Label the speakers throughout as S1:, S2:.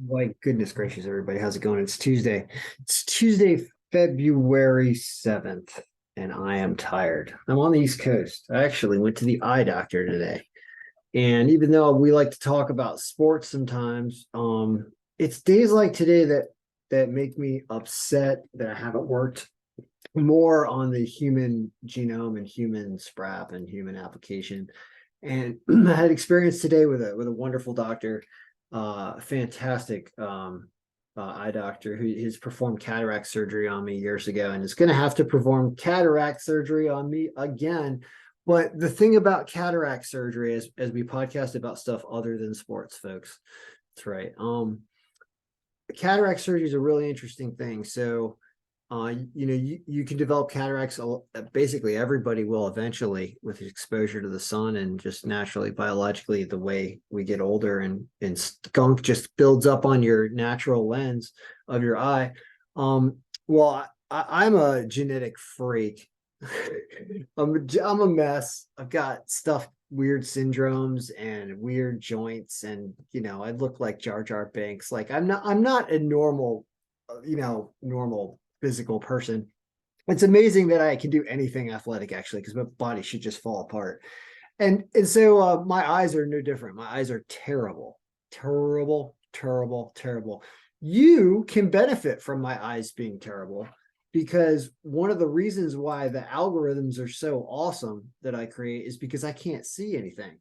S1: My goodness gracious, everybody. How's it going? It's Tuesday. It's Tuesday, February 7th, and I am tired. I'm on the East Coast. I actually went to the eye doctor today. And even though we like to talk about sports sometimes, it's days like today that make me upset that I haven't worked more on the human genome and human SPRAP and human application. And I had experience today with a wonderful doctor, fantastic eye doctor who has performed cataract surgery on me years ago and is going to have to perform cataract surgery on me again. But the thing about cataract surgery is, as we podcast about stuff other than sports, folks, that's right. Cataract surgery is a really interesting thing. So you can develop cataracts. Basically, everybody will eventually with exposure to the sun and just naturally, biologically, the way we get older and skunk just builds up on your natural lens of your eye. Well, I'm a genetic freak. I'm a mess. I've got stuff, weird syndromes and weird joints, and I look like Jar Jar Binks. Like I'm not a normal, normal physical person. It's amazing that I can do anything athletic actually, because my body should just fall apart. And so my eyes are no different. My eyes are terrible, terrible, terrible, terrible. You can benefit from my eyes being terrible because one of the reasons why the algorithms are so awesome that I create is because I can't see anything.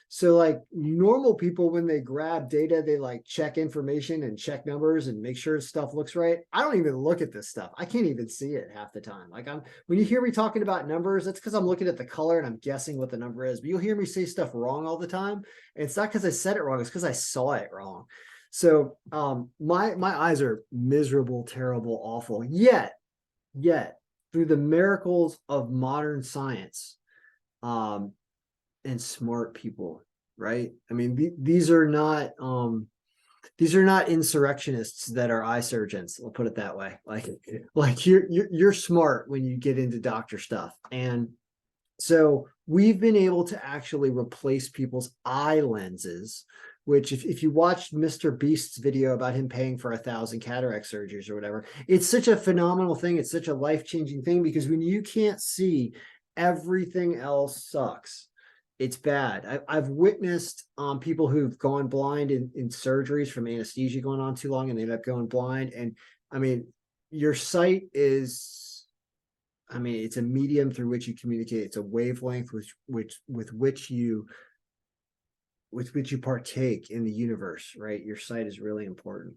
S1: So like normal people, when they grab data, they like check information and check numbers and make sure stuff looks right. I don't even look at this stuff. I can't even see it half the time. Like when you hear me talking about numbers, that's because I'm looking at the color and I'm guessing what the number is. But you'll hear me say stuff wrong all the time. And it's not because I said it wrong, it's because I saw it wrong. So my eyes are miserable, terrible, awful. Yet through the miracles of modern science, um, and smart people, right? I mean, these are not insurrectionists that are eye surgeons. We'll put it that way. Like you're smart when you get into doctor stuff, and so we've been able to actually replace people's eye lenses. Which, if you watched Mr. Beast's video about him paying for 1,000 cataract surgeries or whatever, it's such a phenomenal thing. It's such a life-changing thing because when you can't see, everything else sucks. It's bad. I've witnessed people who've gone blind in surgeries from anesthesia going on too long and they end up going blind. And I mean, your sight is, I mean, it's a medium through which you communicate. It's a wavelength with which you partake in the universe, right? Your sight is really important.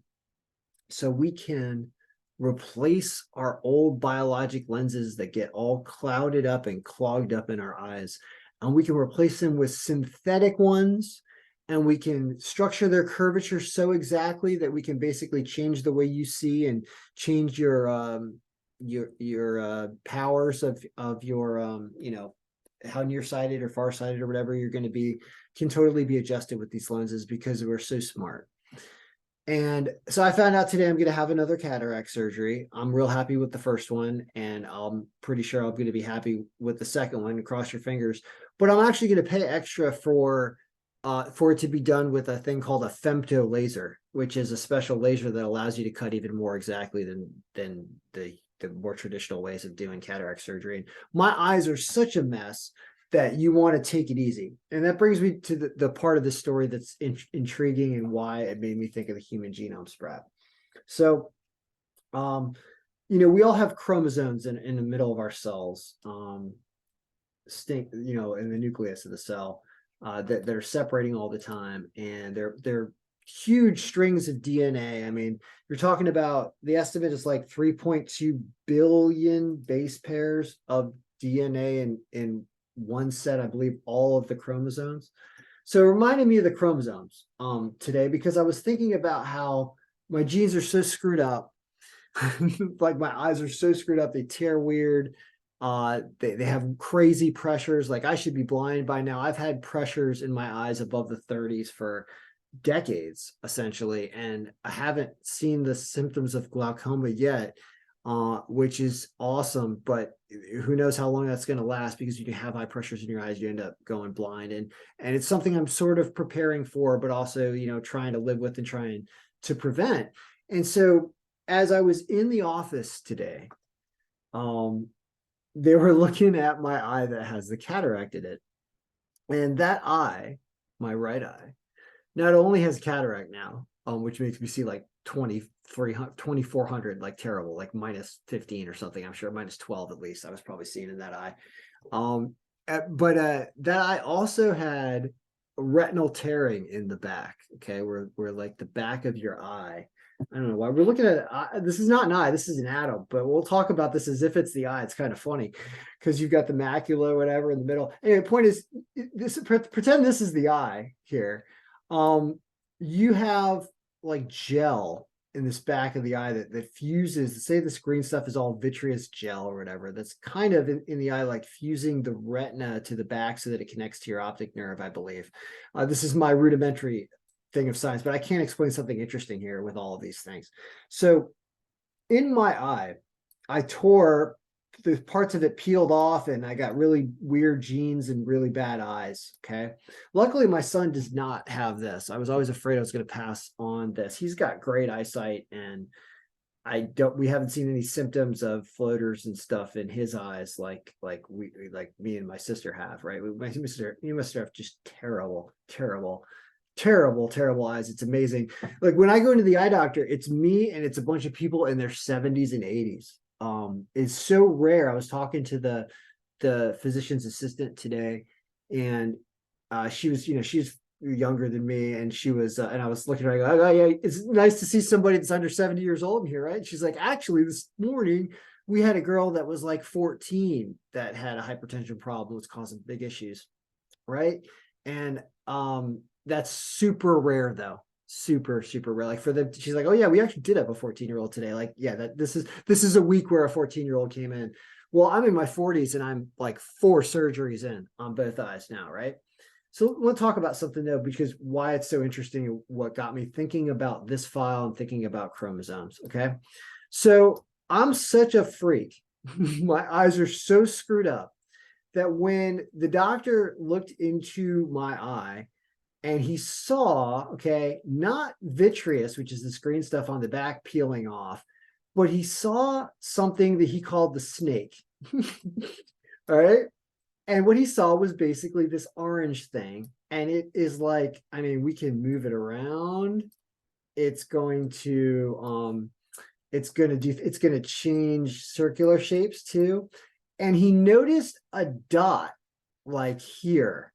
S1: So we can replace our old biologic lenses that get all clouded up and clogged up in our eyes, and we can replace them with synthetic ones, and we can structure their curvature so exactly that we can basically change the way you see and change your powers of your how nearsighted or farsighted or whatever you're going to be can totally be adjusted with these lenses because we're so smart. And so I found out today I'm going to have another cataract surgery. I'm real happy with the first one, and I'm pretty sure I'm going to be happy with the second one. Cross your fingers. But I'm actually going to pay extra for it to be done with a thing called a femto laser, which is a special laser that allows you to cut even more exactly than the more traditional ways of doing cataract surgery. And my eyes are such a mess that you want to take it easy. And that brings me to the part of the story that's intriguing and why it made me think of the human genome spread. So, we all have chromosomes in the middle of our cells, in the nucleus of the cell, that are separating all the time. And they're huge strings of DNA. I mean, you're talking about, the estimate is like 3.2 billion base pairs of DNA in one set, I believe, all of the chromosomes. So it reminded me of the chromosomes today, because I was thinking about how my genes are so screwed up. Like my eyes are so screwed up, they tear weird. They have crazy pressures. Like I should be blind by now. I've had pressures in my eyes above the 30s for decades, essentially, and I haven't seen the symptoms of glaucoma yet, which is awesome. But who knows how long that's going to last, because you can have high pressures in your eyes, you end up going blind, and it's something I'm sort of preparing for, but also trying to live with and try and to prevent. And so as I was in the office today, they were looking at my eye that has the cataract in it. And that eye, my right eye, not only has cataract now, which makes me see like 2,300, 2,400, like terrible, like minus 15 or something. I'm sure minus 12 at least. I was probably seeing in that eye. But that eye also had retinal tearing in the back. Okay, where like the back of your eye. I don't know why we're looking at this is not an eye, this is an atom, but we'll talk about this as if it's the eye. It's kind of funny because you've got the macula or whatever in the middle. Anyway, the point is, this pretend this is the eye here. You have like gel in this back of the eye that fuses, say this green stuff is all vitreous gel or whatever, that's kind of in the eye, like fusing the retina to the back so that it connects to your optic nerve, I believe. This is my rudimentary thing of science, but I can't explain something interesting here with all of these things. So in my eye, I tore the parts of it, peeled off, and I got really weird genes and really bad eyes. Okay. Luckily, my son does not have this. I was always afraid I was going to pass on this. He's got great eyesight, and we haven't seen any symptoms of floaters and stuff in his eyes like me and my sister have, right? My sister have just terrible eyes. It's amazing. Like when I go into the eye doctor, it's me and it's a bunch of people in their 70s and 80s. It's so rare. I was talking to the physician's assistant today, and she was younger than me, and she was and I was looking at her, I go, oh, yeah, it's nice to see somebody that's under 70 years old in here, right? She's like, actually, this morning we had a girl that was like 14 that had a hypertension problem, was causing big issues, right? And that's super rare though. Super rare. Like for them, she's like, oh yeah, we actually did have a 14-year-old today. Like, yeah, this is a week where a 14-year-old came in. Well, I'm in my 40s and I'm like 4 surgeries in on both eyes now, right? So we'll talk about something though, because why it's so interesting, what got me thinking about this file and thinking about chromosomes. Okay. So I'm such a freak. My eyes are so screwed up that when the doctor looked into my eye, and he saw, okay, not vitreous, which is this green stuff on the back peeling off, but he saw something that he called the snake. All right. And what he saw was basically this orange thing. And it is like, I mean, we can move it around. It's going to change circular shapes too. And he noticed a dot like here.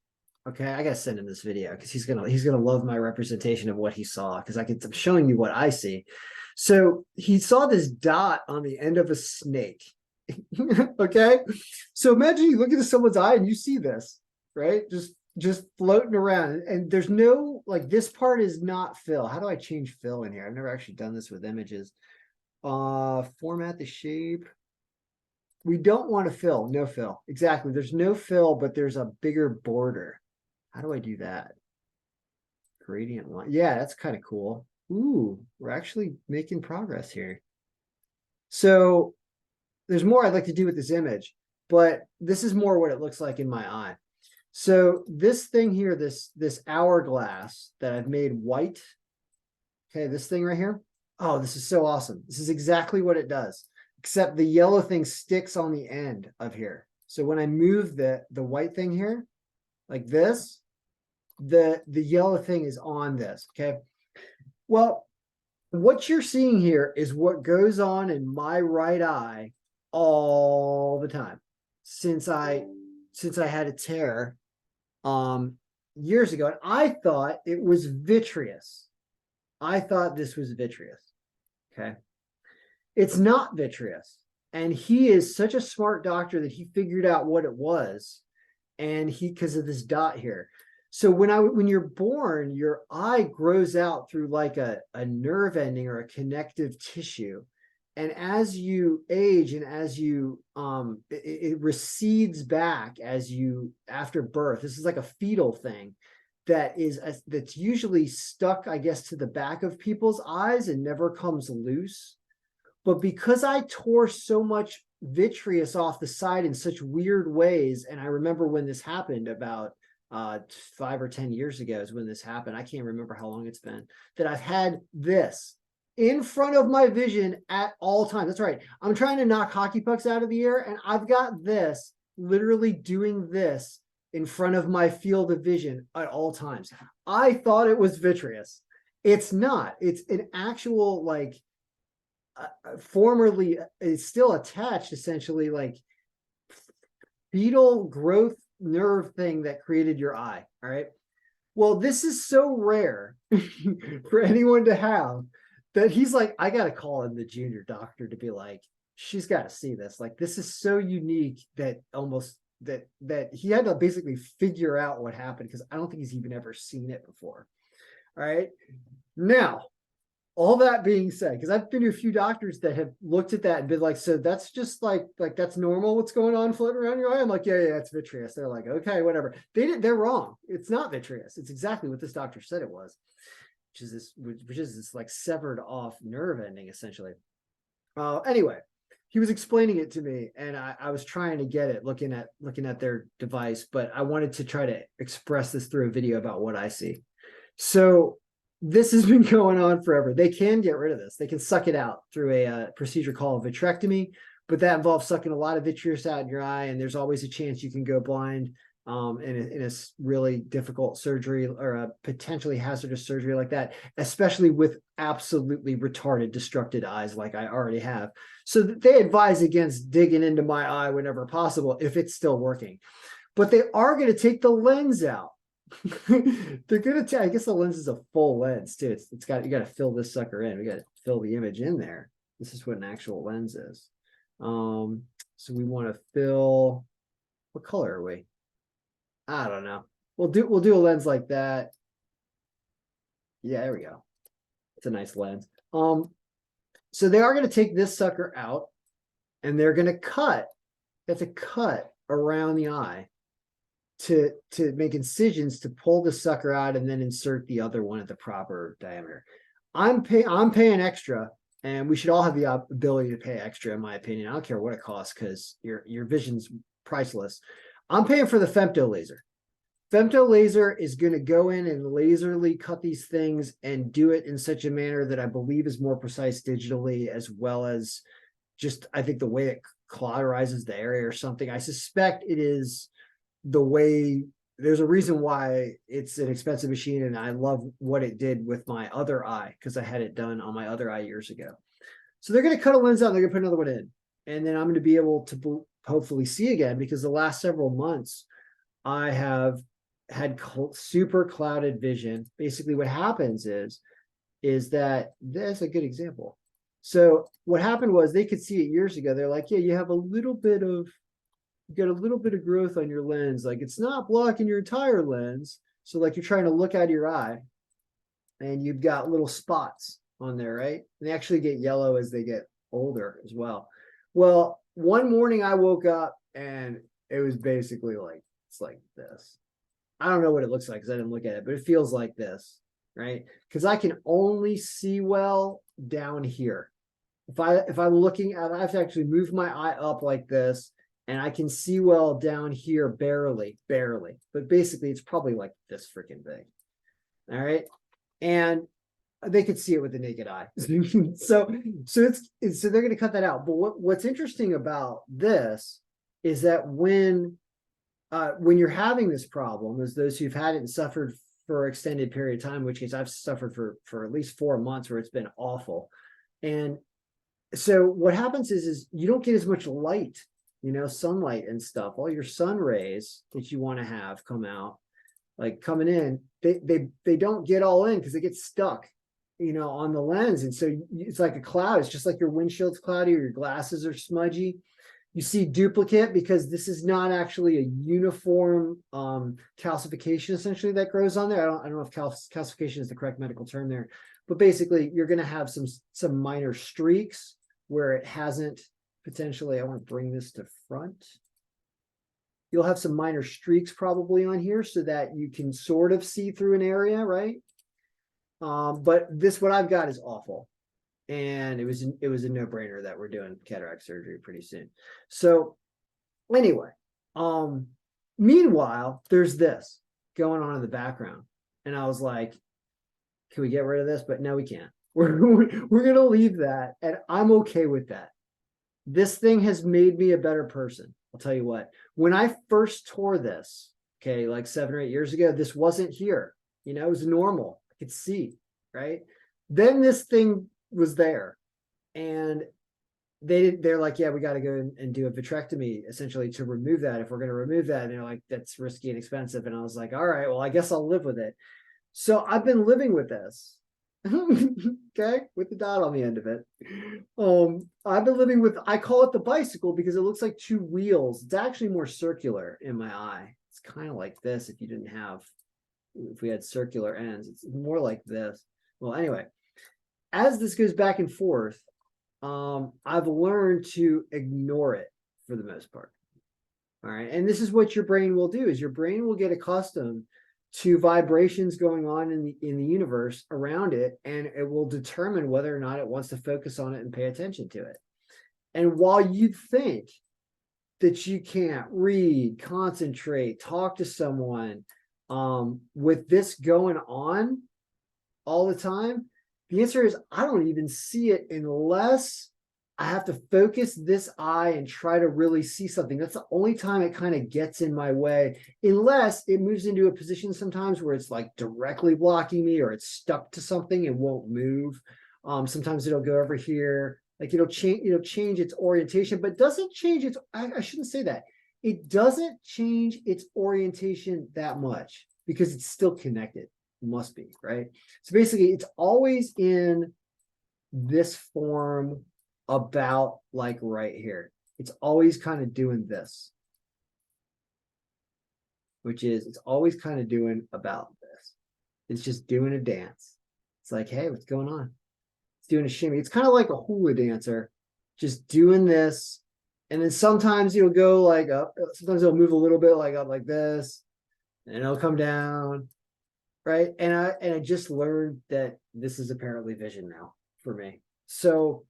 S1: Okay, I gotta send him this video because he's gonna love my representation of what he saw, because I'm showing you what I see. So he saw this dot on the end of a snake. Okay, so imagine you look into someone's eye and you see this, right? Just floating around, and there's no, like, this part is not fill. How do I change fill in here? I've never actually done this with images. Format the shape. We don't want to fill, no fill. Exactly. There's no fill, but there's a bigger border. How do I do that? Gradient line. Yeah, that's kind of cool. Ooh, we're actually making progress here. So there's more I'd like to do with this image, but this is more what it looks like in my eye. So this thing here, this hourglass that I've made white. Okay, this thing right here. Oh, this is so awesome. This is exactly what it does, except the yellow thing sticks on the end of here. So when I move the white thing here, like this, the yellow thing is on this. Okay. Well, what you're seeing here is what goes on in my right eye all the time since I had a tear years ago. And I thought it was vitreous. I thought this was vitreous. Okay. It's not vitreous. And he is such a smart doctor that he figured out what it was. And because of this dot here. So when you're born, your eye grows out through like a nerve ending or a connective tissue. And as you age and as you it recedes back after birth. This is like a fetal thing that's usually stuck, I guess, to the back of people's eyes and never comes loose. But because I tore so much vitreous off the side in such weird ways, and I remember when this happened about uh 5 or 10 years ago is when this happened. I can't remember how long it's been that I've had this in front of my vision at all times. That's right. I'm trying to knock hockey pucks out of the air, and I've got this literally doing this in front of my field of vision at all times. I thought it was vitreous. It's not. It's an actual, like, formerly, it's still attached, essentially, like, fetal growth nerve thing that created your eye. All right. Well, this is so rare for anyone to have that he's like, I got to call in the junior doctor to be like, she's got to see this. Like, this is so unique that almost that he had to basically figure out what happened, because I don't think he's even ever seen it before. All right. Now, all that being said, because I've been to a few doctors that have looked at that and been like, so that's just like that's normal, what's going on floating around your eye? I'm like, yeah, it's vitreous. They're like, okay, whatever. They're wrong. It's not vitreous. It's exactly what this doctor said it was, which is this like severed off nerve ending, essentially. Anyway, he was explaining it to me, and I was trying to get it, looking at their device, but I wanted to try to express this through a video about what I see. So this has been going on forever. They can get rid of this. They can suck it out through a procedure called vitrectomy, but that involves sucking a lot of vitreous out in your eye, and there's always a chance you can go blind in a really difficult surgery, or a potentially hazardous surgery like that, especially with absolutely retarded, destructed eyes like I already have. So they advise against digging into my eye whenever possible if it's still working. But they are going to take the lens out. They're gonna I guess the lens is a full lens too. It's got, you got to fill this sucker in. We got to fill the image in there. This is what an actual lens is. So we want to fill, what color are we? I don't know. We'll do a lens like that. Yeah, there we go. It's a nice lens. So they are going to take this sucker out, and they're going to cut. They have to cut around the eye to make incisions to pull the sucker out, and then insert the other one at the proper diameter. I'm paying extra, and we should all have the ability to pay extra, in my opinion. I don't care what it costs, because your vision's priceless. I'm paying for the femto laser. Femto laser is going to go in and laserly cut these things and do it in such a manner that I believe is more precise digitally, as well as just, I think, the way it cauterizes the area or something. I suspect it is the way, there's a reason why it's an expensive machine, and I love what it did with my other eye, because I had it done on my other eye years ago. So they're going to cut a lens out, and they're going to put another one in, and then I'm going to be able to hopefully see again, because the last several months I have had super clouded vision. Basically what happens is that, that's a good example. So what happened was, they could see it years ago. They're like, yeah, you have a little bit of, you got a little bit of growth on your lens. Like, it's not blocking your entire lens. So like, you're trying to look out of your eye, and you've got little spots on there, right? And they actually get yellow as they get older as well. Well, one morning I woke up, and it was basically like, it's like this. I don't know what it looks like because I didn't look at it, but it feels like this, right? Because I can only see well down here. If I'm looking at, I have to actually move my eye up like this, and I can see well down here, barely, but basically it's probably like this freaking big. All right. And they could see it with the naked eye. so they're going to cut that out. But what's interesting about this is that when you're having this problem, as those who've had it and suffered for an extended period of time, which is I've suffered for at least 4 months, where it's been awful. And so what happens is you don't get as much light, sunlight and stuff. All your sun rays that you want to have come out, like coming in, they don't get all in, because they get stuck, on the lens. And so it's like a cloud. It's just like your windshield's cloudy, or your glasses are smudgy. You see duplicate, because this is not actually a uniform calcification, essentially, that grows on there. I don't know if calcification is the correct medical term there, but basically you're going to have some minor streaks where it hasn't, potentially. I want to bring this to front. You'll have some minor streaks probably on here, so that you can sort of see through an area, right? But what I've got is awful. And it was a no-brainer that we're doing cataract surgery pretty soon. So anyway, meanwhile, there's this. going on in the background. And I was like, can we get rid of this? But no, we can't. We're going to leave that. And I'm okay with that. This thing has made me a better person. I'll tell you what, when I first tore this, okay, like 7 or 8 years ago, this wasn't here. You know, it was normal. I could see, right? Then this thing was there. And they're like, yeah, we got to go and do a vitrectomy essentially to remove that. If we're going to remove that, and they're like, that's risky and expensive. And I was like, all right, well, I guess I'll live with it. So I've been living with this. Okay, with the dot on the end of it. I've been living with, I call it the bicycle because it looks like two wheels. It's actually more circular in my eye. It's kind of like this if we had circular ends. It's more like this. Well, anyway, as this goes back and forth, I've learned to ignore it for the most part. All right. And this is what your brain will do, is your brain will get accustomed to vibrations going on in the universe around it, and it will determine whether or not it wants to focus on it and pay attention to it. And while you think that you can't read, concentrate, talk to someone with this going on all the time, the answer is I don't even see it unless I have to focus this eye and try to really see something. That's the only time it kind of gets in my way, unless it moves into a position sometimes where it's like directly blocking me, or it's stuck to something and won't move. Sometimes it'll go over here, like it'll change its orientation, but doesn't change its, I shouldn't say that. It doesn't change its orientation that much because it's still connected. It must be, right? So basically it's always in this form about like right here. It's always kind of doing this, which is it's always kind of doing about this. It's just doing a dance. It's like, hey, what's going on? It's doing a shimmy. It's kind of like a hula dancer, just doing this. And then sometimes it'll go like up, sometimes it'll move a little bit like up like this, and it'll come down. Right. And I just learned that this is apparently vision now for me. So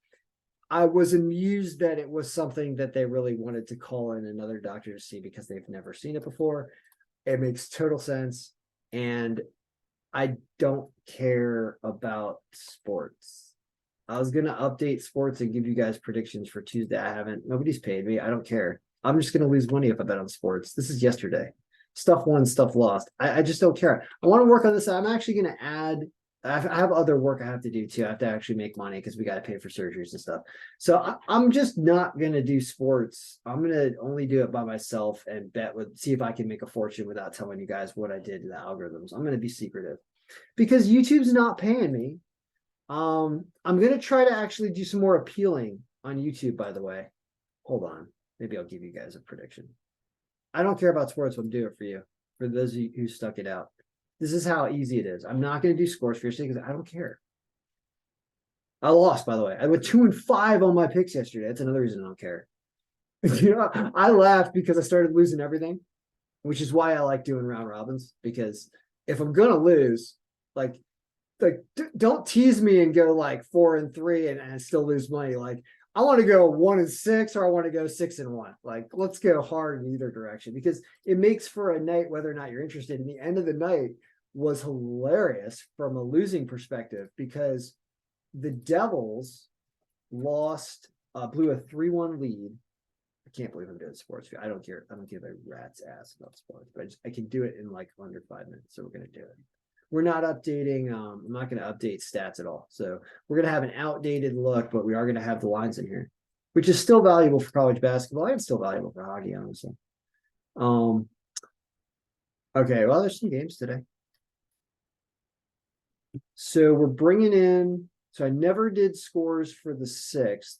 S1: I was amused that it was something that they really wanted to call in another doctor to see because they've never seen it before. It makes total sense. And I don't care about sports. I was going to update sports and give you guys predictions for Tuesday. Nobody's paid me. I don't care. I'm just going to lose money if I bet on sports. This is yesterday. Stuff won, stuff lost. I just don't care. I want to work on this. I'm actually going to add, I have other work I have to do too. I have to actually make money because we got to pay for surgeries and stuff. So I'm just not going to do sports. I'm going to only do it by myself and see if I can make a fortune without telling you guys what I did to the algorithms. I'm going to be secretive because YouTube's not paying me. I'm going to try to actually do some more appealing on YouTube, by the way. Hold on. Maybe I'll give you guys a prediction. I don't care about sports. I'm doing it for you. For those of you who stuck it out. This is how easy it is. I'm not going to do scores for your sake because I don't care. I lost, by the way. I went 2-5 on my picks yesterday. That's another reason I don't care. I laughed because I started losing everything, which is why I like doing round robins. Because if I'm going to lose, like don't tease me and go like 4-3 and still lose money. Like I want to go 1-6 or I want to go 6-1. Like let's go hard in either direction because it makes for a night whether or not you're interested. And the end of the night was hilarious from a losing perspective because the Devils blew a 3-1 lead. I can't believe I'm doing sports. I don't care. I don't give a rat's ass about sports, but I can do it in like under 5 minutes. So we're going to do it. We're not updating. I'm not going to update stats at all. So we're going to have an outdated look, but we are going to have the lines in here, which is still valuable for college basketball and still valuable for hockey, honestly. Okay, well, there's some games today. So we're bringing in. So I never did scores for the 6th.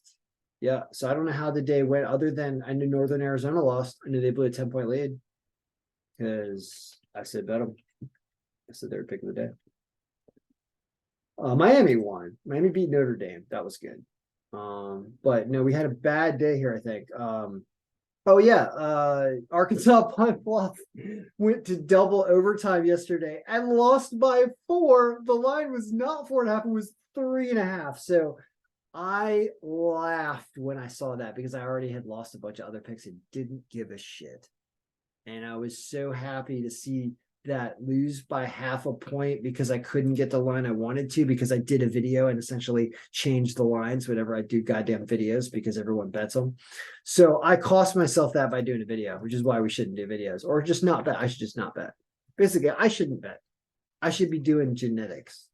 S1: Yeah, so I don't know how the day went other than I knew Northern Arizona lost. I knew they blew a 10-point lead because I said bet them. I said they were pick of the day. Miami won. Miami beat Notre Dame. That was good. But no, we had a bad day here, I think. Arkansas Pine Bluff went to double overtime yesterday and lost by 4. The line was not 4.5, it was 3.5. So I laughed when I saw that because I already had lost a bunch of other picks and didn't give a shit. And I was so happy to see that lose by half a point because I couldn't get the line I wanted to because I did a video and essentially changed the lines whenever I do goddamn videos because everyone bets them. So I cost myself that by doing a video, which is why we shouldn't do videos or just not bet. I should just not bet. Basically, I shouldn't bet. I should be doing genetics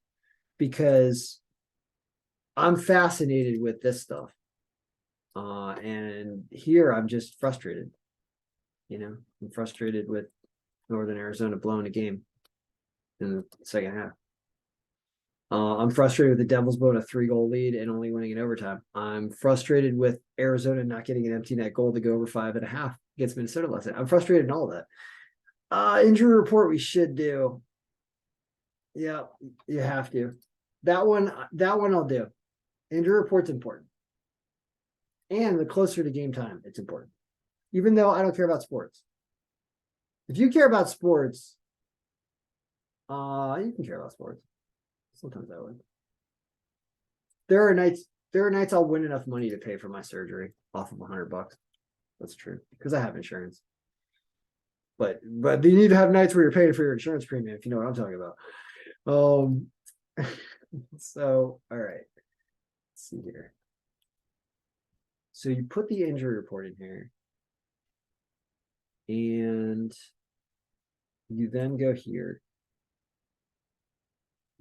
S1: because I'm fascinated with this stuff. And here I'm just frustrated. I'm frustrated with Northern Arizona blowing a game in the second half. I'm frustrated with the Devils blowing a 3-goal lead and only winning in overtime. I'm frustrated with Arizona not getting an empty net goal to go over 5.5 against Minnesota last night. I'm frustrated in all of that. Injury report we should do. Yeah, you have to. That one I'll do. Injury report's important. And the closer to game time, it's important. Even though I don't care about sports. If you care about sports, you can care about sports. Sometimes I would. There are nights I'll win enough money to pay for my surgery off of $100. That's true because I have insurance. But you need to have nights where you're paying for your insurance premium, if you know what I'm talking about. So all right. Let's see here. So you put the injury report in here. And you then go here.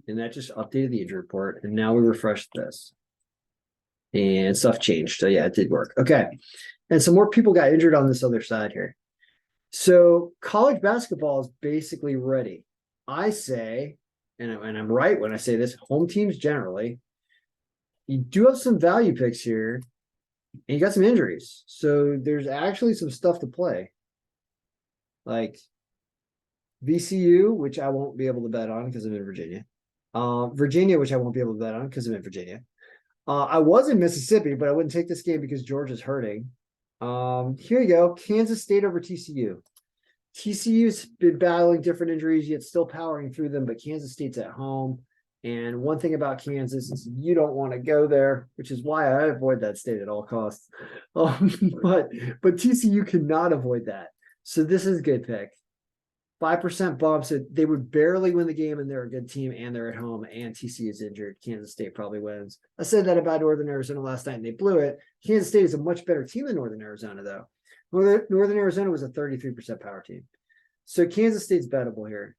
S1: And that just updated the injury report. And now we refresh this. And stuff changed. So yeah, it did work. Okay. And some more people got injured on this other side here. So college basketball is basically ready. I say, and I'm right when I say this, home teams generally, you do have some value picks here. And you got some injuries. So there's actually some stuff to play. Like VCU, which I won't be able to bet on because I'm in Virginia. Virginia, which I won't be able to bet on because I'm in Virginia. I was in Mississippi, but I wouldn't take this game because Georgia's hurting. Here you go. Kansas State over TCU. TCU's been battling different injuries, yet still powering through them, but Kansas State's at home. And one thing about Kansas is you don't want to go there, which is why I avoid that state at all costs. But TCU cannot avoid that. So this is a good pick. 5% bump, so they would barely win the game, and they're a good team, and they're at home, and TCU is injured. Kansas State probably wins. I said that about Northern Arizona last night, and they blew it. Kansas State is a much better team than Northern Arizona, though. Northern Arizona was a 33% power team. So Kansas State's bettable here.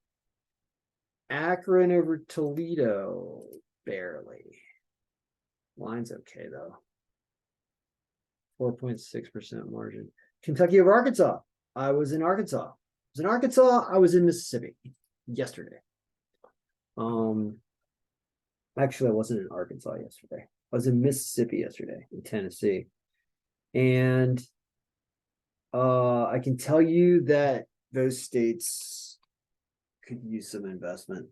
S1: Akron over Toledo, barely. Line's okay, though. 4.6% margin. Kentucky over Arkansas. I was in Arkansas. I was in Mississippi yesterday. Actually, I wasn't in Arkansas yesterday. I was in Mississippi yesterday, in Tennessee. And I can tell you that those states could use some investment.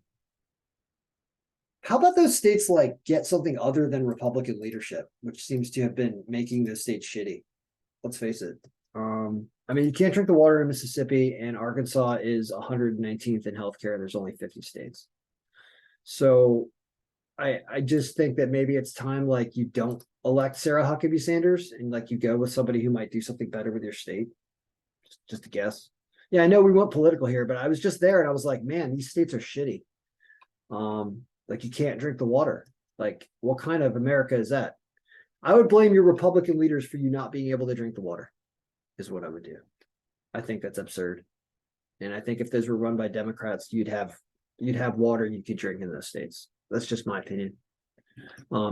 S1: How about those states like get something other than Republican leadership, which seems to have been making those states shitty? Let's face it. I mean, you can't drink the water in Mississippi, and Arkansas is 119th in healthcare. There's only 50 states. So I just think that maybe it's time like you don't elect Sarah Huckabee Sanders and like you go with somebody who might do something better with your state. Just a guess. Yeah, I know we went political here, but I was just there and I was like, man, these states are shitty. Like you can't drink the water. Like, what kind of America is that? I would blame your Republican leaders for you not being able to drink the water, is what I would do. I think that's absurd. And I think if those were run by Democrats, you'd have water you could drink in those states. That's just my opinion.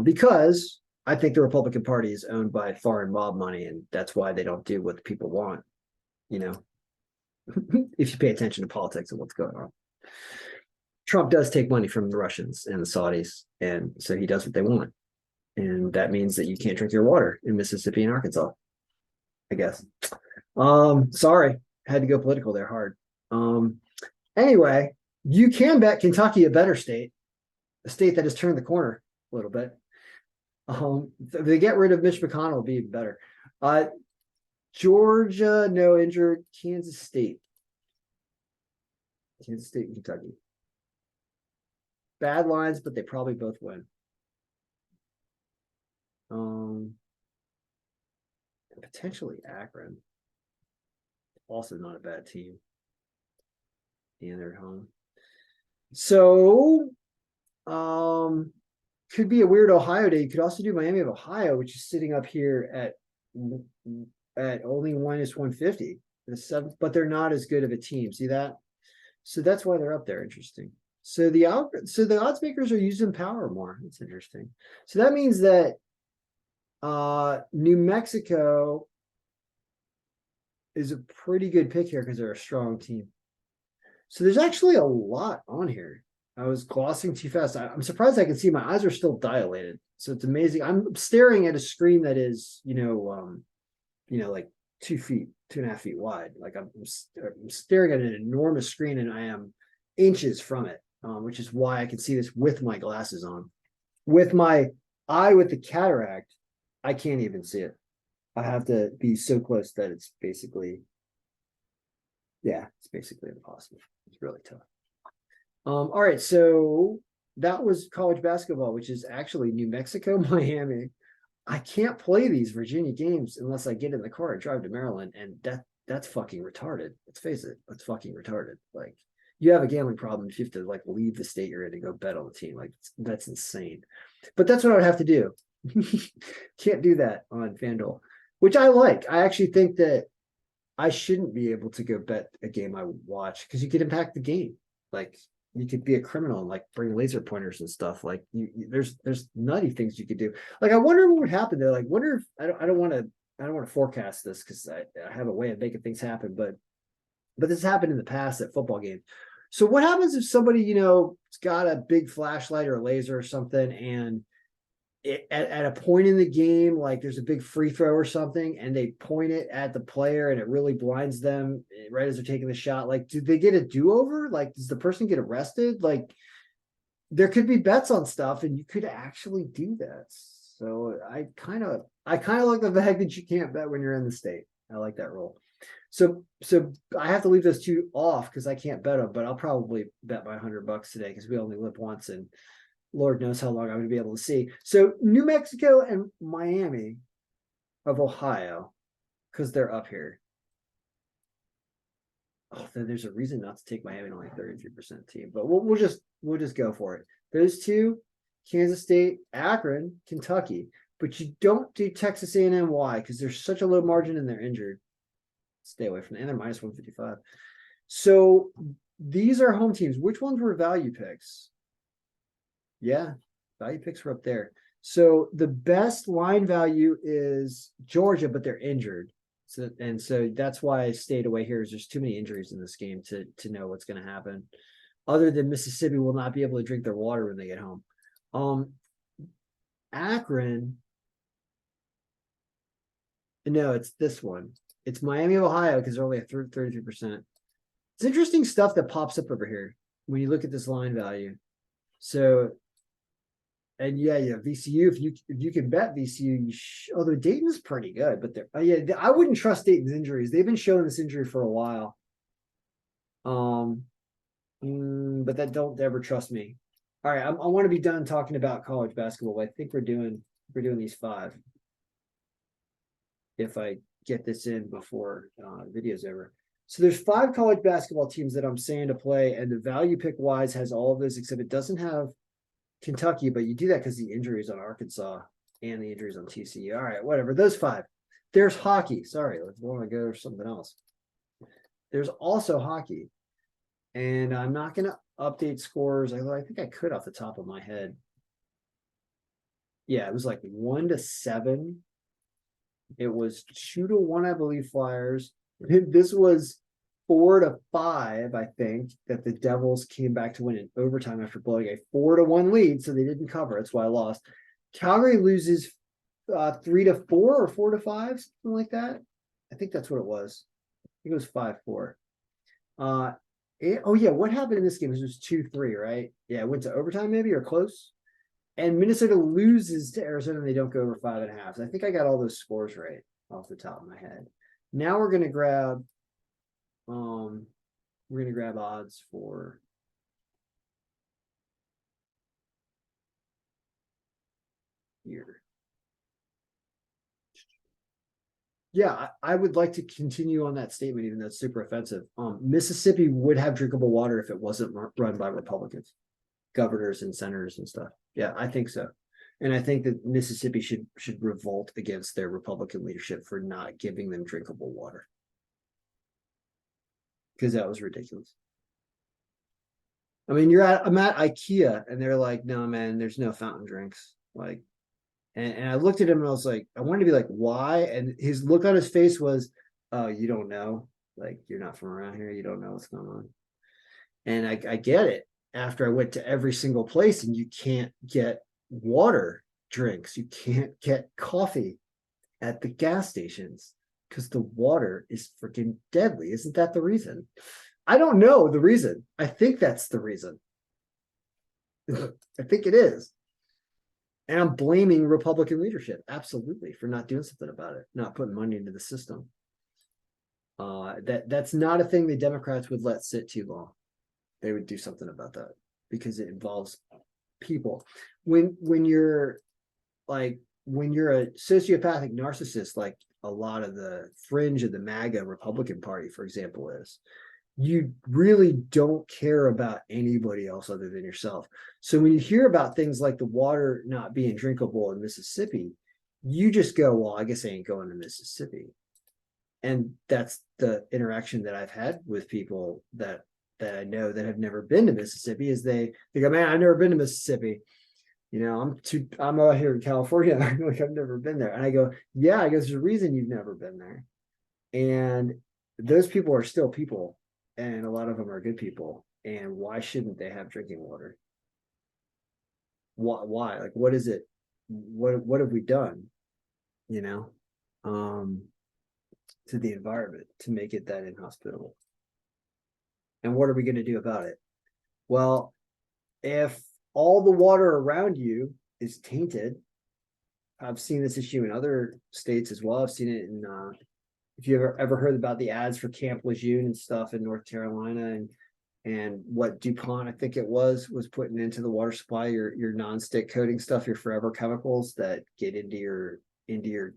S1: Because I think the Republican Party is owned by foreign mob money, and that's why they don't do what the people want. If you pay attention to politics and what's going on. Trump does take money from the Russians and the Saudis, and so he does what they want. And that means that you can't drink your water in Mississippi and Arkansas, I guess. Sorry, had to go political there hard. Anyway, you can bet Kentucky a better state, a state that has turned the corner a little bit. If they get rid of Mitch McConnell, it'll be even better. Georgia, no injured. Kansas State and Kentucky. Bad lines, but they probably both win. Potentially Akron. Also not a bad team. and they're at home. So, could be a weird Ohio day. You could also do Miami of Ohio, which is sitting up here at only -150. The seventh, but they're not as good of a team. See that? So that's why they're up there. Interesting. So the odds makers are using power more. That's interesting. So that means that New Mexico is a pretty good pick here because they're a strong team. So there's actually a lot on here. I was glossing too fast. I'm surprised I can see. My eyes are still dilated. So it's amazing. I'm staring at a screen that is, like 2 feet, 2.5 feet wide. Like I'm staring at an enormous screen and I am inches from it, which is why I can see this with my glasses on. With my eye with the cataract, I can't even see it. I have to be so close that it's basically impossible. It's really tough. All right, so that was college basketball, which is actually New Mexico, Miami. I can't play these Virginia games unless I get in the car and drive to Maryland, and that's fucking retarded. Let's face it, that's fucking retarded. Like, you have a gambling problem if you have to like leave the state you're in and go bet on the team. Like, that's insane. But that's what I would have to do. Can't do that on FanDuel, which I like. I actually think that I shouldn't be able to go bet a game I would watch because you could impact the game. Like, you could be a criminal and like bring laser pointers and stuff. Like, there's nutty things you could do. Like, I wonder what would happen there. Like, wonder if I don't want to forecast this because I have a way of making things happen, but this happened in the past at football games. So what happens if somebody, has got a big flashlight or a laser or something, and at a point in the game, like there's a big free throw or something, and they point it at the player and it really blinds them right as they're taking the shot? Like, do they get a do-over? Like, does the person get arrested? Like, there could be bets on stuff and you could actually do that. So I kind of like the fact that you can't bet when you're in the state. I like that rule. So I have to leave those two off because I can't bet them, but I'll probably bet my $100 today because we only live once and Lord knows how long I'm going to be able to see. So New Mexico and Miami of Ohio, because they're up here. Oh, there's a reason not to take Miami on like 33% team, but we'll just go for it. Those two, Kansas State, Akron, Kentucky, but you don't do Texas A&M. Why? Because there's such a low margin and they're injured. Stay away from it. And they're -155. So these are home teams. Which ones were value picks? Yeah, value picks were up there. So the best line value is Georgia, but they're injured. So that's why I stayed away here. Is there's too many injuries in this game to know what's going to happen. Other than Mississippi will not be able to drink their water when they get home. Akron. No, it's this one. It's Miami, Ohio, because they're only at 33%. It's interesting stuff that pops up over here when you look at this line value. So, and yeah, VCU. If you can bet VCU, although Dayton's pretty good, but they're I wouldn't trust Dayton's injuries. They've been showing this injury for a while. But that don't ever trust me. All right, I want to be done talking about college basketball. I think we're doing these 5. If I get this in before video's over. So there's 5 college basketball teams that I'm saying to play, and the value pick wise has all of this except it doesn't have Kentucky, but you do that because the injuries on Arkansas and the injuries on TCU. All right, whatever. Those 5. There's hockey. Sorry, let's want to go to something else. There's also hockey, and I'm not going to update scores. I think I could off the top of my head. Yeah, it was like 1-7. It was 2-1, I believe, Flyers. This was 4-5, I think, that the Devils came back to win in overtime after blowing a 4-1 lead, so they didn't cover. That's why I lost. Calgary loses 3-4 or 4-5, something like that. I think that's what it was. I think it was 5-4. What happened in this game? This was 2-3, right? Yeah, it went to overtime maybe or close. And Minnesota loses to Arizona and they don't go over 5.5. So I think I got all those scores right off the top of my head. Now we're gonna grab odds for here. Yeah, I would like to continue on that statement, even though it's super offensive. Mississippi would have drinkable water if it wasn't run by Republicans, governors and senators and stuff. Yeah, I think so. And I think that Mississippi should revolt against their Republican leadership for not giving them drinkable water. Because that was ridiculous. I mean, I'm at IKEA and they're like, no, man, there's no fountain drinks. Like, and I looked at him and I was like, I wanted to be like, why? And his look on his face was, oh, you don't know. Like, you're not from around here. You don't know what's going on. And I get it after I went to every single place and you can't get water drinks. You can't get coffee at the gas stations because the water is freaking deadly. Isn't that the reason? I don't know the reason. I think that's the reason. I think it is. And I'm blaming Republican leadership, absolutely, for not doing something about it, not putting money into the system. That's not a thing the Democrats would let sit too long. They would do something about that because it involves people. When you're a sociopathic narcissist, like a lot of the fringe of the MAGA Republican Party, for example, is, you really don't care about anybody else other than yourself. So when you hear about things like the water not being drinkable in Mississippi, you just go, well, I guess I ain't going to Mississippi. And that's the interaction that I've had with people that I know that have never been to Mississippi, is they go, man, I've never been to Mississippi. You know, I'm out here in California. Like, I've never been there. And I go, yeah, I guess there's a reason you've never been there. And those people are still people. And a lot of them are good people. And why shouldn't they have drinking water? Why? Like, what is it? What have we done? You know, to the environment to make it that inhospitable? And what are we going to do about it? Well, if all the water around you is tainted, I've seen this issue in other states as well. I've seen it in if you ever heard about the ads for Camp Lejeune and stuff in North Carolina, and what DuPont, I think it was putting into the water supply, your nonstick coating stuff, your forever chemicals that get into your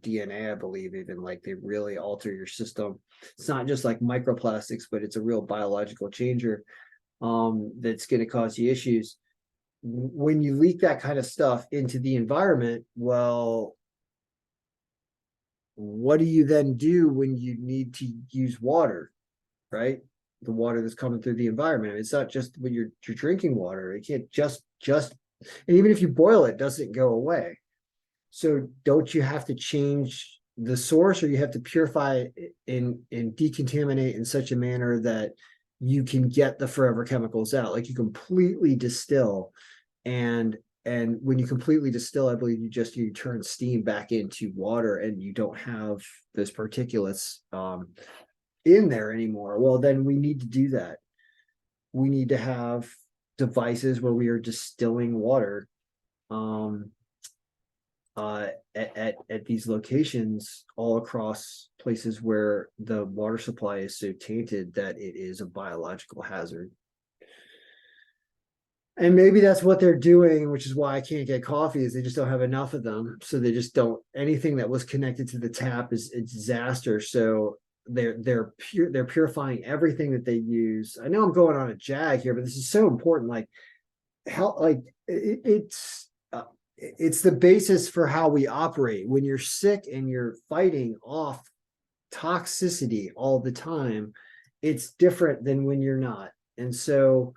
S1: DNA, I believe, even, like, they really alter your system. It's not just like microplastics, but it's a real biological changer that's going to cause you issues. When you leak that kind of stuff into the environment, well, what do you then do when you need to use water, right? The water that's coming through the environment. It's not just when you're drinking water. It can't just, and even if you boil it, doesn't go away. So don't you have to change the source, or you have to purify it and decontaminate in such a manner that you can get the forever chemicals out? Like, you completely distill, and when you completely distill, I believe you turn steam back into water, and you don't have those particulates in there anymore. Well, then we need to do that. We need to have devices where we are distilling water at these locations all across places where the water supply is so tainted that it is a biological hazard. And maybe that's what they're doing, which is why I can't get coffee, is they just don't have enough of them. So they just don't, anything that was connected to the tap is a disaster. So they're purifying everything that they use. I know I'm going on a jag here, but this is so important. Like, it's the basis for how we operate. When you're sick and you're fighting off toxicity all the time, it's different than when you're not. And so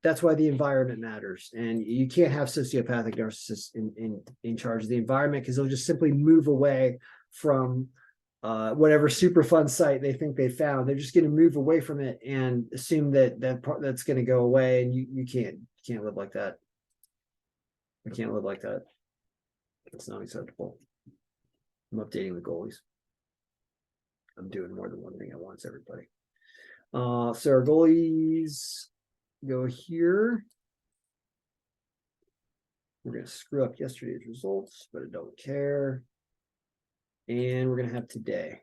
S1: that's why the environment matters. And you can't have sociopathic narcissists in charge of the environment, because they'll just simply move away from whatever super fun site they think they found. They're just going to move away from it and assume that's going to go away. And you can't live like that. I can't live like that. It's not acceptable. I'm updating the goalies. I'm doing more than one thing at once, everybody. So our goalies go here. We're going to screw up yesterday's results, but I don't care. And we're going to have today.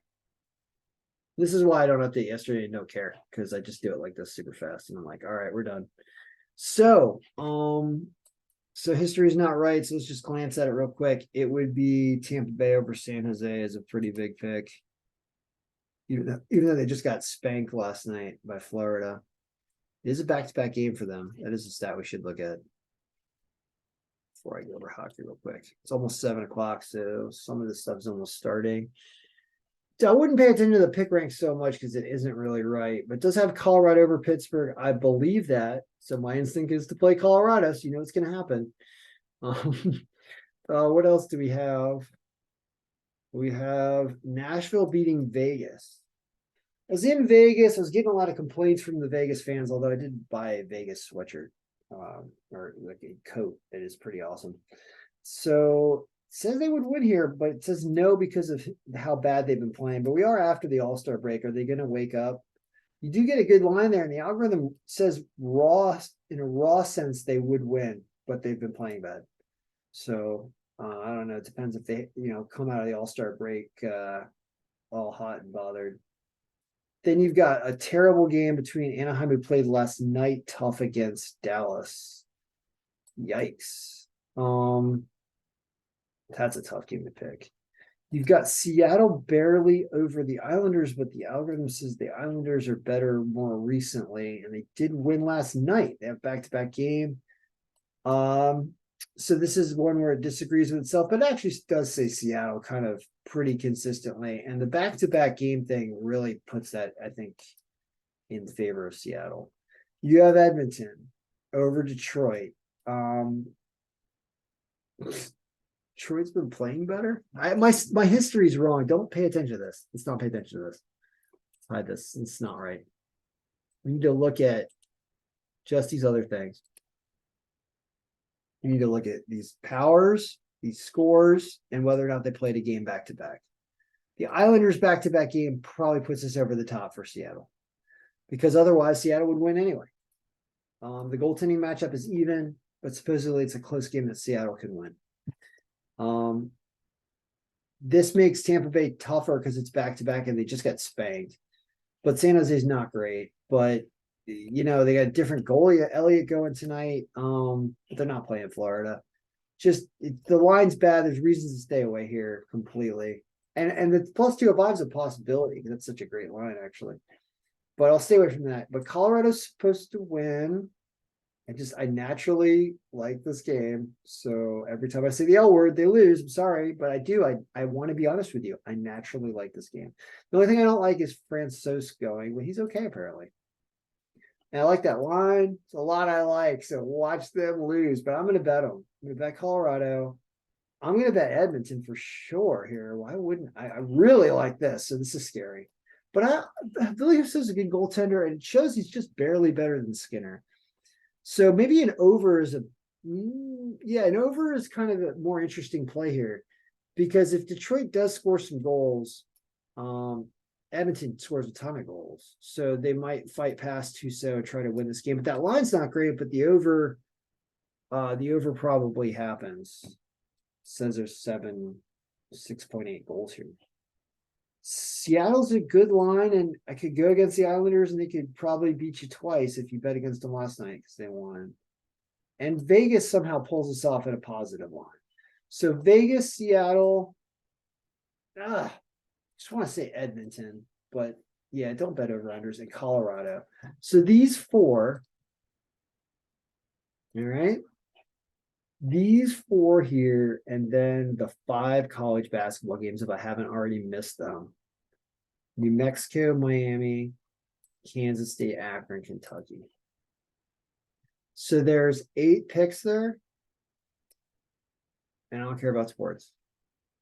S1: This is why I don't update yesterday and don't care, because I just do it like this super fast. And I'm like, all right, we're done. So, history is not right. So let's just glance at it real quick. It would be Tampa Bay over San Jose as a pretty big pick. Even though they just got spanked last night by Florida. It is a back-to-back game for them. That is a stat we should look at before I go over hockey real quick. It's almost 7 o'clock, so some of this stuff's almost starting. So I wouldn't pay attention to the pick rank so much because it isn't really right, but it does have Colorado over Pittsburgh. I believe that. So my instinct is to play Colorado, so you know what's going to happen. What else do we have? We have Nashville beating Vegas. I was in Vegas. I was getting a lot of complaints from the Vegas fans, although I did buy a Vegas sweatshirt or like a coat that is pretty awesome. So it says they would win here, but it says no because of how bad they've been playing. But we are after the All-Star break. Are they going to wake up? You do get a good line there, and the algorithm says raw, in a raw sense, they would win, but they've been playing bad. So I don't know. It depends if they, come out of the All-Star break all hot and bothered. Then you've got a terrible game between Anaheim, who played last night, tough against Dallas. Yikes. That's a tough game to pick. You've got Seattle barely over the Islanders, but the algorithm says the Islanders are better more recently, and they did win last night. They have back-to-back game. So this is one where it disagrees with itself, but it actually does say Seattle kind of pretty consistently. And the back-to-back game thing really puts that, I think, in favor of Seattle. You have Edmonton over Detroit. Detroit's been playing better. My history is wrong. Don't pay attention to this. Let's not pay attention to this. Hide this. It's not right. We need to look at just these other things. You need to look at these powers, these scores, and whether or not they played a game back to back. The Islanders back-to-back game probably puts us over the top for Seattle, because otherwise Seattle would win anyway. The goaltending matchup is even, but supposedly it's a close game that Seattle can win. This makes Tampa Bay tougher because it's back-to-back and they just got spanked. But San Jose is not great. But they got a different goalie, Elliott, going tonight. But they're not playing Florida. The line's bad. There's reasons to stay away here completely. And the plus 205 is a possibility because that's such a great line, actually. But I'll stay away from that. But Colorado's supposed to win. I naturally like this game. So every time I say the L word, they lose. I'm sorry, but I do. I want to be honest with you. I naturally like this game. The only thing I don't like is Francouz going, but he's okay apparently. And I like that line. It's a lot I like. So watch them lose, but I'm going to bet them. I'm going to bet Colorado. I'm going to bet Edmonton for sure here. Why wouldn't I? I really like this. So this is scary. But I believe this is a good goaltender, and it shows he's just barely better than Skinner. So maybe an over is an over is kind of a more interesting play here, because if Detroit does score some goals, Edmonton scores a ton of goals, so they might fight past Husso, try to win this game. But that line's not great. But the over probably happens. It says there's 6.8 goals here. Seattle's a good line, and I could go against the Islanders, and they could probably beat you twice if you bet against them last night because they won. And Vegas somehow pulls us off at a positive line. So Vegas, Seattle, just want to say Edmonton, but yeah, don't bet over-unders in Colorado. So these four, all right? These four here, and then the 5 college basketball games, if I haven't already missed them. New Mexico, Miami, Kansas State, Akron, Kentucky. So there's 8 picks there. And I don't care about sports.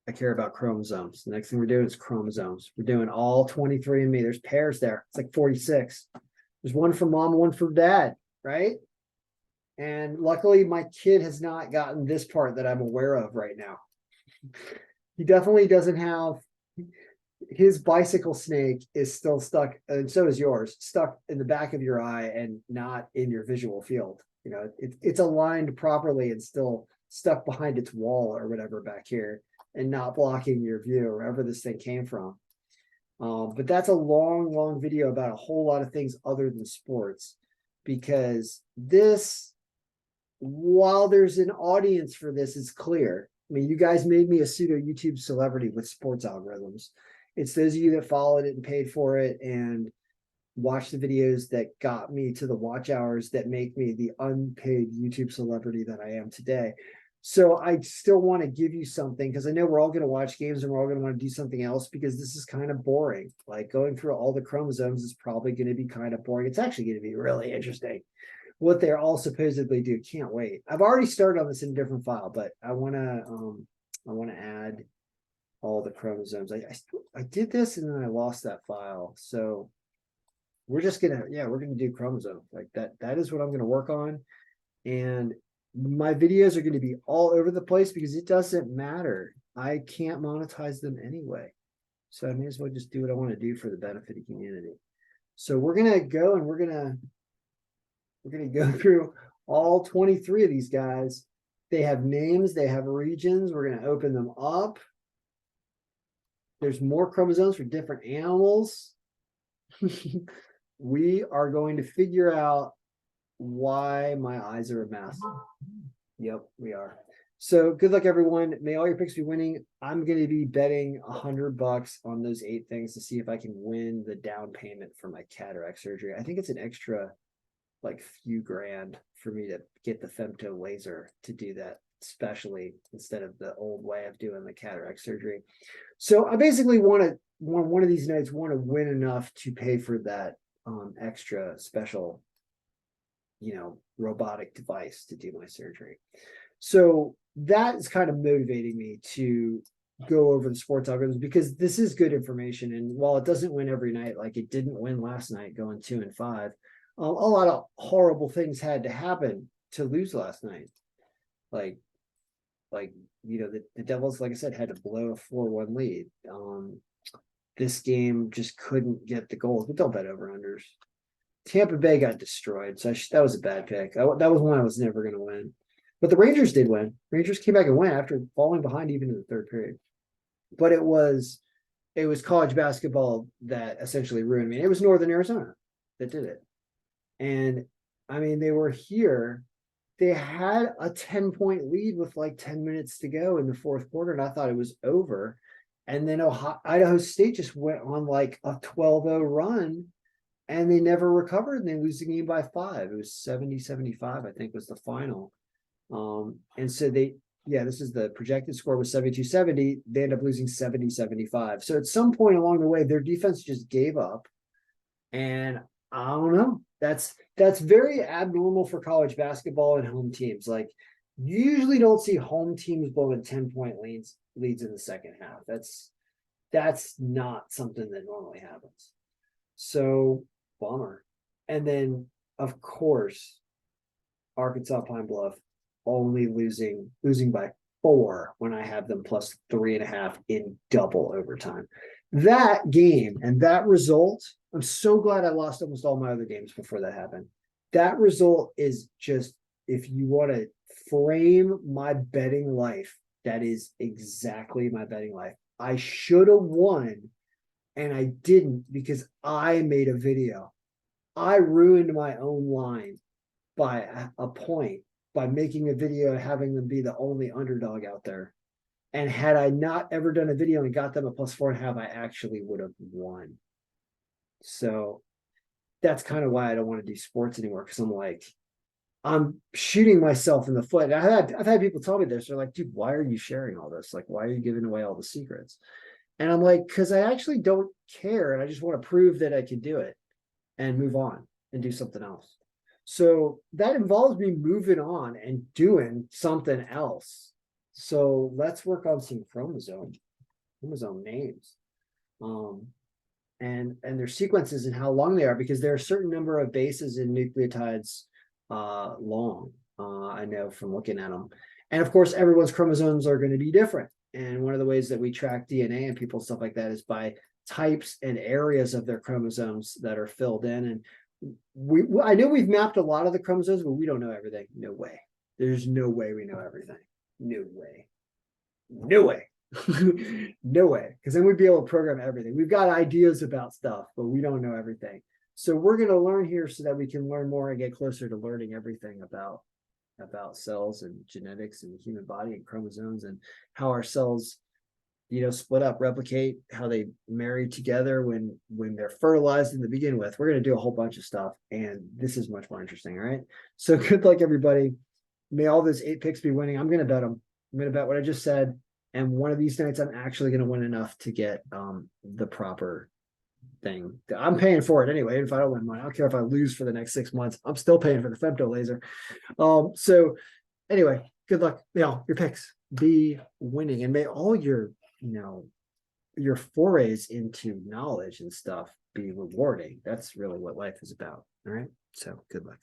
S1: I care about chromosomes. The next thing we're doing is chromosomes. We're doing all 23andMe. There's pairs there. It's like 46. There's one for mom, one for dad, right? And luckily, my kid has not gotten this part that I'm aware of right now. He definitely doesn't have, his bicycle snake is still stuck, and so is yours, stuck in the back of your eye and not in your visual field. It's aligned properly and still stuck behind its wall or whatever back here and not blocking your view wherever this thing came from. But that's a long, long video about a whole lot of things other than sports, because this, while there's an audience for this, it's clear. I mean, you guys made me a pseudo YouTube celebrity with sports algorithms. It's those of you that followed it and paid for it and watch the videos that got me to the watch hours that make me the unpaid YouTube celebrity that I am today. So I still want to give you something because I know we're all going to watch games and we're all going to want to do something else because this is kind of boring. Like going through all the chromosomes is probably going to be kind of boring. It's actually going to be really interesting what they're all supposedly do. Can't wait. I've already started on this in a different file, but I want to add all the chromosomes. I did this and then I lost that file. So we're gonna do chromosomes like that. That is what I'm gonna work on. And my videos are going to be all over the place because it doesn't matter. I can't monetize them anyway. So I may as well just do what I want to do for the benefit of the community. So we're gonna go and we're gonna go through all 23 of these guys. They have names, they have regions. We're gonna open them up. There's more chromosomes for different animals. We are going to figure out why my eyes are a mess. Yep, we are. So good luck, everyone. May all your picks be winning. I'm going to be betting $100 on those 8 things to see if I can win the down payment for my cataract surgery. I think it's an extra like few grand for me to get the femto laser to do that specially instead of the old way of doing the cataract surgery. So I basically want one of these nights want to win enough to pay for that extra special, robotic device to do my surgery. So that is kind of motivating me to go over the sports algorithms because this is good information. And while it doesn't win every night, like it didn't win last night going 2-5, a lot of horrible things had to happen to lose last night. Like the Devils, like I said, had to blow a 4-1 lead. This game just couldn't get the goals, but don't bet over unders. Tampa Bay got destroyed, so that was a bad pick. That was one I was never going to win. But the Rangers did win. Rangers came back and won after falling behind even in the third period. But it was college basketball that essentially ruined me. It was Northern Arizona that did it. And I mean, they were here. They had a 10-point lead with like 10 minutes to go in the fourth quarter, and I thought it was over. And then Idaho State just went on like a 12-0 run, and they never recovered, and they lose the game by 5. It was 70-75, I think, was the final. And so this is the projected score was 72-70. They end up losing 70-75. So at some point along the way, their defense just gave up. And I don't know. That's very abnormal for college basketball and home teams. Like, you usually don't see home teams blowing 10-point leads in the second half. That's not something that normally happens. So bummer. And then of course, Arkansas Pine Bluff only losing by 4 when I have them plus 3.5 in double overtime. That game and that result, I'm so glad I lost almost all my other games before that happened. That result is just, if you want to frame my betting life, that is exactly my betting life. I should have won and I didn't because I made a video. I ruined my own line by a point by making a video and having them be the only underdog out there. And had I not ever done a video and got them a plus 4.5, I actually would have won. So that's kind of why I don't want to do sports anymore, because I'm shooting myself in the foot. And I've had people tell me this. They're like, dude, why are you sharing all this? Like, why are you giving away all the secrets? And I'm like, because I actually don't care. And I just want to prove that I can do it and move on and do something else. So that involves me moving on and doing something else. So let's work on some chromosome names. And their sequences and how long they are, because there are a certain number of bases in nucleotides long. I know from looking at them. And of course, everyone's chromosomes are going to be different. And one of the ways that we track DNA and people, stuff like that, is by types and areas of their chromosomes that are filled in. And I know we've mapped a lot of the chromosomes, but we don't know everything. No way. There's no way we know everything. No way. No way. No way. Because then we'd be able to program everything. We've got ideas about stuff, but we don't know everything. So we're going to learn here so that we can learn more and get closer to learning everything about cells and genetics and the human body and chromosomes and how our cells split up, replicate, how they marry together when they're fertilized in the begin with. We're going to do a whole bunch of stuff, and this is much more interesting. All right. So good luck, everybody. May all those 8 picks be winning. I'm going to bet them. I'm going to bet what I just said. And one of these nights, I'm actually going to win enough to get the proper thing. I'm paying for it anyway. If I don't win money, I don't care if I lose for the next 6 months. I'm still paying for the femto laser. So anyway, good luck. Your picks be winning, and may all your your forays into knowledge and stuff be rewarding. That's really what life is about. All right. So good luck.